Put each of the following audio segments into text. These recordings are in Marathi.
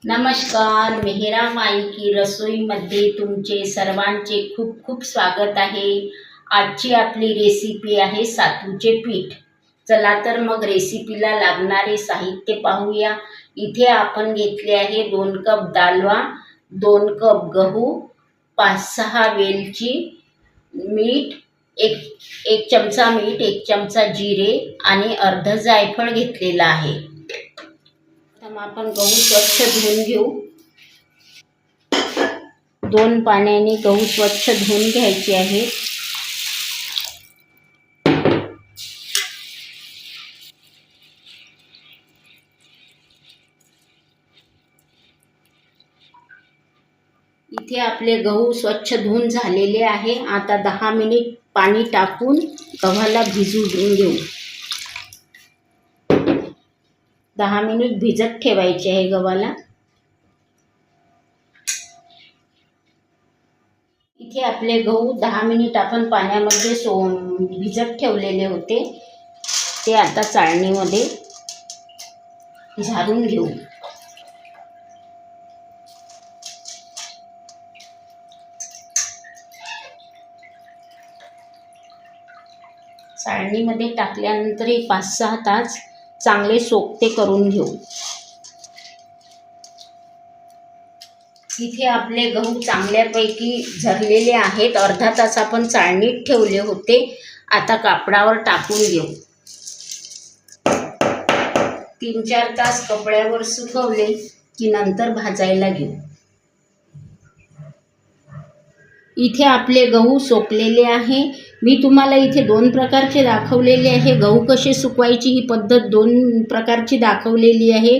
नमस्कार, मेहरा माई की रसोईमध्ये तुमचे सर्वांचे खूप खूप स्वागत आहे। आजची आपली रेसिपी आहे सातूचे पीठ। चला तर मग रेसिपीला लागणारे साहित्य पाहूया। इथे आपण घेतले आहे 2 कप दालवा, 2 कप गहू, 5-6 वेलची, मीठ, एक चमचा मीठ, 1 चमचा जिरे आणि अर्ध जायफळ घेतलेला आहे। आपण गहू स्वच्छ धुवून घेऊ। 2 पाण्याने गहू स्वच्छ धुवून घ्यायचे आहे। इथे आपले गहू स्वच्छ धुवून झालेले आहे। आता 10 मिनिट पाणी टाकून गव्हाला भिजू घेऊ। 10 मिनिट भिजत ठेवायचे आहे गव्हाला। इथे आपले गहू 10 मिनिट आपण पाण्यामध्ये भिजत ठेवलेले होते, ते आता चाळणीमध्ये झारून घेऊ। चाळणीमध्ये टाकल्यानंतर 5-6 तास चांगले सोकते करून घेऊ। इथे आपले गहू चांगल्यापैकी झरलेले आहेत। अर्धा तास आपण चाळणीत ठेवले होते। आता कापडावर टाकून घेऊ। 3-4 तास कपड्यावर सुकवले की नंतर भाजायला घेऊ। इथे आपले गहू सोकलेले आहे। मी तुम्हाला इथे 2 प्रकारचे दाखवलेले आहे। गहू कसे सुकवायची ही पद्धत 2 प्रकारची दाखवलेली आहे।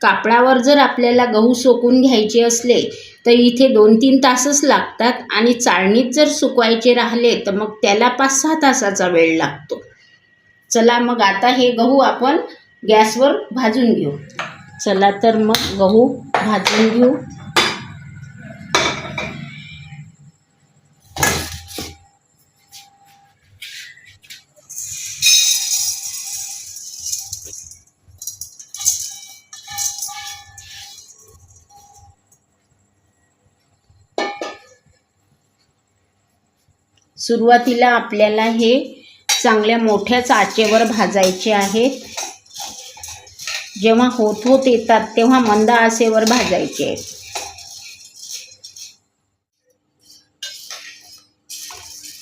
कापडावर जर आपल्याला गहू सोकून घ्यायचे असले तर इथे 2-3 तासच लागतात आणि चाळणीत जर सुकवायचे राहिले तर मग त्याला 5-6 तासाचा वेळ लागतो। चला मग आता हे गहू आपण गॅसवर भाजून घेऊ। चला तर मग गहू भाजून घेऊ। सुरुवातीला आपल्याला हे चांगल्या मोठ्या आचेवर भाजायचे आहे। जेव्हा होत येतात तेव्हा मंद आचेवर भाजायचे आहे।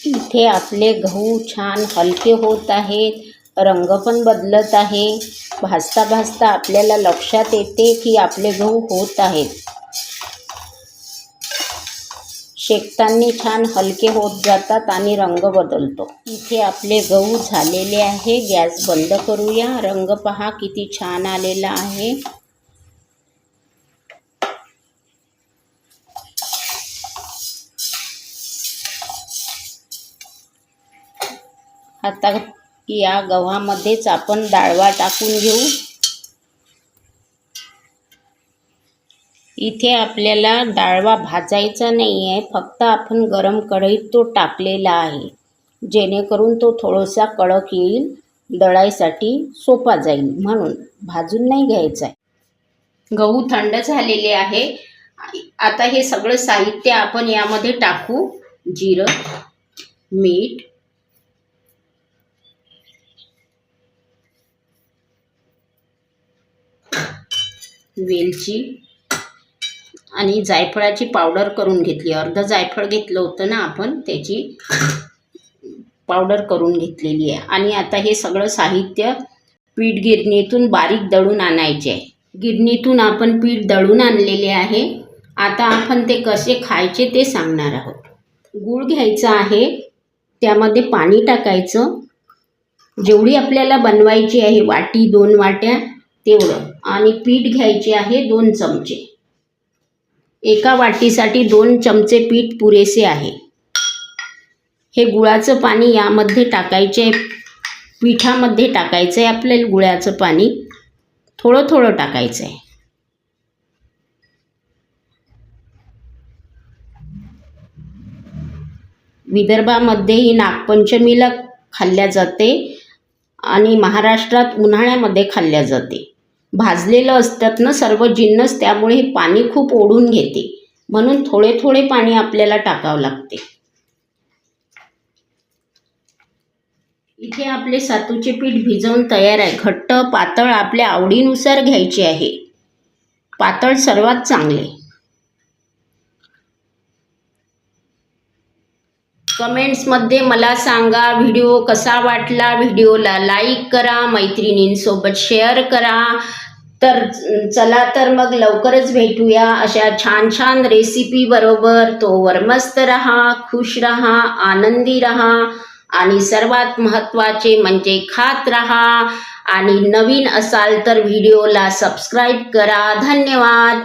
इथे आपले गहू छान हलके होत आहेत, रंग पण बदलत आहे। भाजता भाजता आपल्याला लक्षात येते की आपले गहू होत आहेत। शेकताना छान हलके होत जातात आणि रंग बदलतो। इथे आपले गहू झालेले आहे। गॅस बंद करूया। रंग पहा किती छान आलेला आहे। आता या गव्हामध्येच आपण डाळवा टाकून घेऊ। इथे आपल्याला डाळवा भाजायचा नाही आहे, फक्त आपण गरम कढईत तो टाकलेला आहे, जेणेकरून तो थोडासा कडक येईल, दळायसाठी सोपा जाईल, म्हणून भाजून नाही घ्यायचा आहे। गहू थंड झालेले आहे। आता हे सगळं साहित्य आपण यामध्ये टाकू। जिरं, मीठ, वेलची आणि जायफळाची पावडर करून घेतली। अर्ध जायफळ घेतलं होतं ना आपण, त्याची पावडर करून घेतलेली आहे। आणि आता हे सगळं साहित्य पीठ गिरणीतून बारीक दळून आणायचे आहे। गिरणीतून आपण पीठ दळून आणलेले आहे। आता आपण ते कसे खायचे ते सांगणार आहोत। गूळ घ्यायचा आहे, त्यामध्ये पाणी टाकायचं, जेवढी आपल्याला बनवायची आहे वाटी 2 वाट्या तेवढं, आणि पीठ घ्यायचे आहे 2 चमचे। एका वाटीसाठी 2 चमचे पीठ पुरेसे आहे। हे गुळाचं पाणी यामध्ये टाकायचे, पिठामध्ये टाकायचं आहे आपल्याला। गुळाचं पाणी थोडं थोडं टाकायचं आहे। विदर्भामध्ये ही नागपंचमीला खाल्ल्या जाते आणि महाराष्ट्रात उन्हाळ्यामध्ये खाल्ल्या जाते। भाजलेलं असतात ना सर्व जिन्नस, त्यामुळे हे पाणी खूप ओढून घेते, म्हणून थोडे थोडे पाणी आपल्याला टाकावं लागते. इथे आपले सातूचे पीठ भिजवून तयार आहे. घट्ट पातळ आपल्या आवडीनुसार घ्यायचे आहे. पातळ सर्वात चांगले. कमेंट्समध्ये मला सांगा व्हिडिओ कसा वाटला. व्हिडिओला लाईक करा, मैत्रिणींसोबत शेअर करा. तर चला तर मग लवकरच भेटूया अशा छान छान रेसिपी बरोबर. तोवर मस्त रहा, खुश रहा, आनंदी रहा आणि सर्वात महत्त्वाचे म्हणजे खात रहा. आणि नवीन असाल तर व्हिडिओला सबस्क्राईब करा. धन्यवाद.